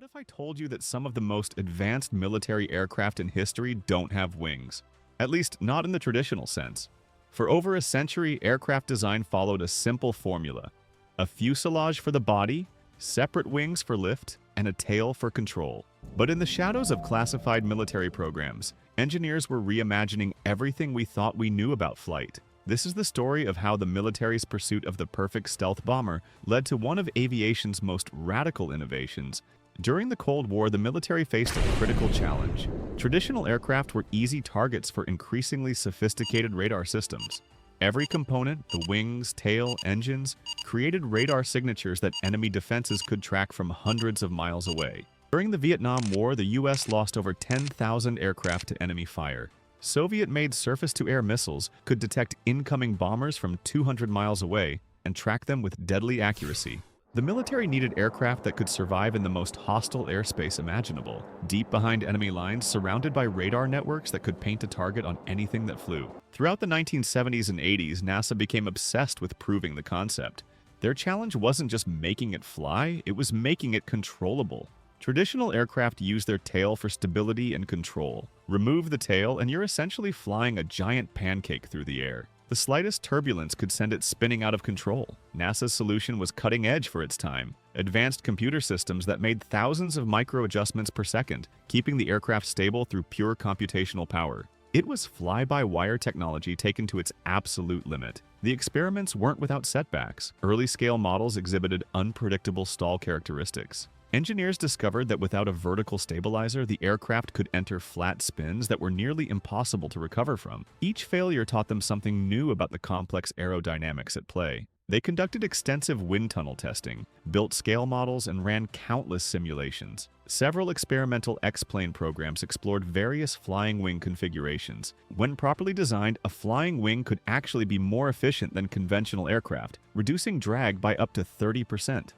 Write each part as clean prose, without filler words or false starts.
if I told you that some of the most advanced military aircraft in history don't have wings? At least, not in the traditional sense. For over a century, aircraft design followed a simple formula: a fuselage for the body, separate wings for lift, and a tail for control. But in the shadows of classified military programs, engineers were reimagining everything we thought we knew about flight. This is the story of how the military's pursuit of the perfect stealth bomber led to one of aviation's most radical innovations. During the Cold War, the military faced a critical challenge. Traditional aircraft were easy targets for increasingly sophisticated radar systems. Every component, the wings, tail, engines, created radar signatures that enemy defenses could track from hundreds of miles away. During the Vietnam War, the US lost over 10,000 aircraft to enemy fire. Soviet-made surface-to-air missiles could detect incoming bombers from 200 miles away and track them with deadly accuracy. The military needed aircraft that could survive in the most hostile airspace imaginable, deep behind enemy lines, surrounded by radar networks that could paint a target on anything that flew. Throughout the 1970s and 80s, NASA became obsessed with proving the concept. Their challenge wasn't just making it fly, it was making it controllable. Traditional aircraft use their tail for stability and control. Remove the tail and you're essentially flying a giant pancake through the air. The slightest turbulence could send it spinning out of control. NASA's solution was cutting edge for its time. Advanced computer systems that made thousands of micro adjustments per second, keeping the aircraft stable through pure computational power. It was fly-by-wire technology taken to its absolute limit. The experiments weren't without setbacks. Early scale models exhibited unpredictable stall characteristics. Engineers discovered that without a vertical stabilizer, the aircraft could enter flat spins that were nearly impossible to recover from. Each failure taught them something new about the complex aerodynamics at play. They conducted extensive wind tunnel testing, built scale models, and ran countless simulations. Several experimental X-plane programs explored various flying wing configurations. When properly designed, a flying wing could actually be more efficient than conventional aircraft, reducing drag by up to 30%.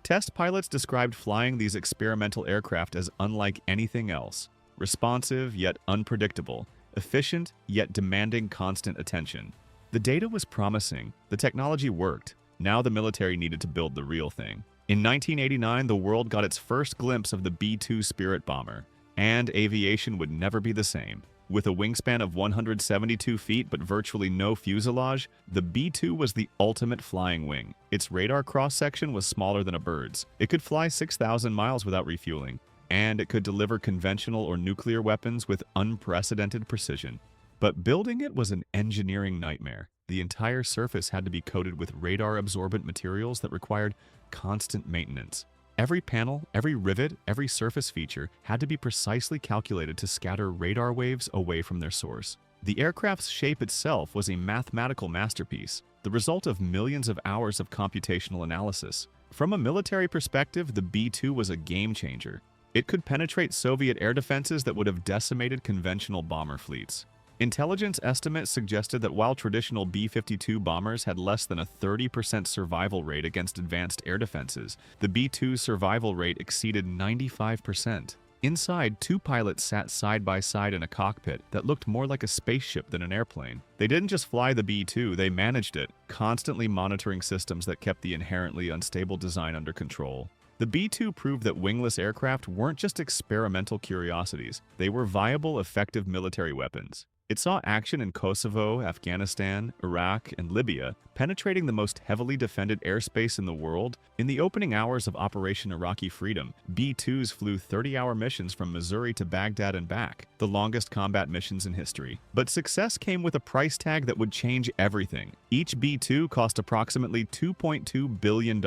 Test pilots described flying these experimental aircraft as unlike anything else: responsive yet unpredictable, efficient yet demanding constant attention. The data was promising, the technology worked. Now the military needed to build the real thing. In 1989, the world got its first glimpse of the B-2 Spirit bomber, and aviation would never be the same. With a wingspan of 172 feet but virtually no fuselage, the B-2 was the ultimate flying wing. Its radar cross-section was smaller than a bird's. It could fly 6,000 miles without refueling, and it could deliver conventional or nuclear weapons with unprecedented precision. But building it was an engineering nightmare. The entire surface had to be coated with radar-absorbent materials that required constant maintenance. Every panel, every rivet, every surface feature had to be precisely calculated to scatter radar waves away from their source. The aircraft's shape itself was a mathematical masterpiece, the result of millions of hours of computational analysis. From a military perspective, the B-2 was a game-changer. It could penetrate Soviet air defenses that would have decimated conventional bomber fleets. Intelligence estimates suggested that while traditional B-52 bombers had less than a 30% survival rate against advanced air defenses, the B-2's survival rate exceeded 95%. Inside, two pilots sat side by side in a cockpit that looked more like a spaceship than an airplane. They didn't just fly the B-2, they managed it, constantly monitoring systems that kept the inherently unstable design under control. The B-2 proved that wingless aircraft weren't just experimental curiosities, they were viable, effective military weapons. It saw action in Kosovo, Afghanistan, Iraq, and Libya, penetrating the most heavily defended airspace in the world. In the opening hours of Operation Iraqi Freedom, B-2s flew 30-hour missions from Missouri to Baghdad and back, the longest combat missions in history. But success came with a price tag that would change everything. Each B-2 cost approximately $2.2 billion,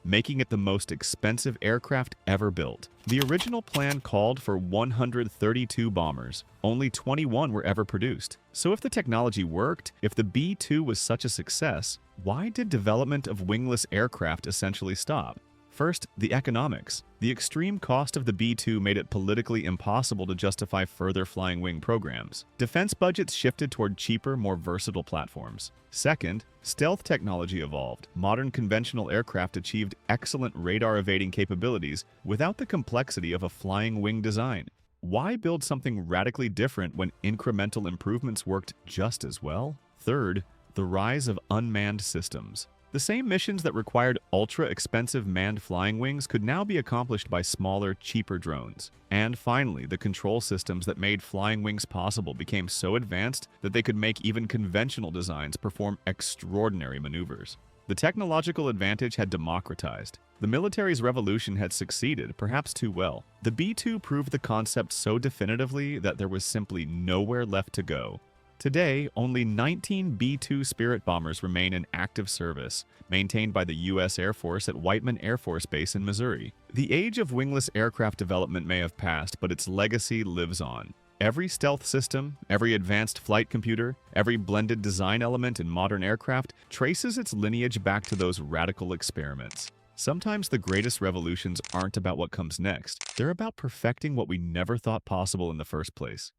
making it the most expensive aircraft ever built. The original plan called for 132 bombers. Only 21 were ever produced. So if the technology worked, if the B-2 was such a success, why did development of wingless aircraft essentially stop? First, the economics. The extreme cost of the B-2 made it politically impossible to justify further flying wing programs. Defense budgets shifted toward cheaper, more versatile platforms. Second, stealth technology evolved. Modern conventional aircraft achieved excellent radar-evading capabilities without the complexity of a flying wing design. Why build something radically different when incremental improvements worked just as well? Third, the rise of unmanned systems. The same missions that required ultra-expensive manned flying wings could now be accomplished by smaller, cheaper drones. And finally, the control systems that made flying wings possible became so advanced that they could make even conventional designs perform extraordinary maneuvers. The technological advantage had democratized. The military's revolution had succeeded, perhaps too well. The B-2 proved the concept so definitively that there was simply nowhere left to go. Today, only 19 B-2 Spirit bombers remain in active service, maintained by the U.S. Air Force at Whiteman Air Force Base in Missouri. The age of wingless aircraft development may have passed, but its legacy lives on. Every stealth system, every advanced flight computer, every blended design element in modern aircraft traces its lineage back to those radical experiments. Sometimes the greatest revolutions aren't about what comes next. They're about perfecting what we never thought possible in the first place.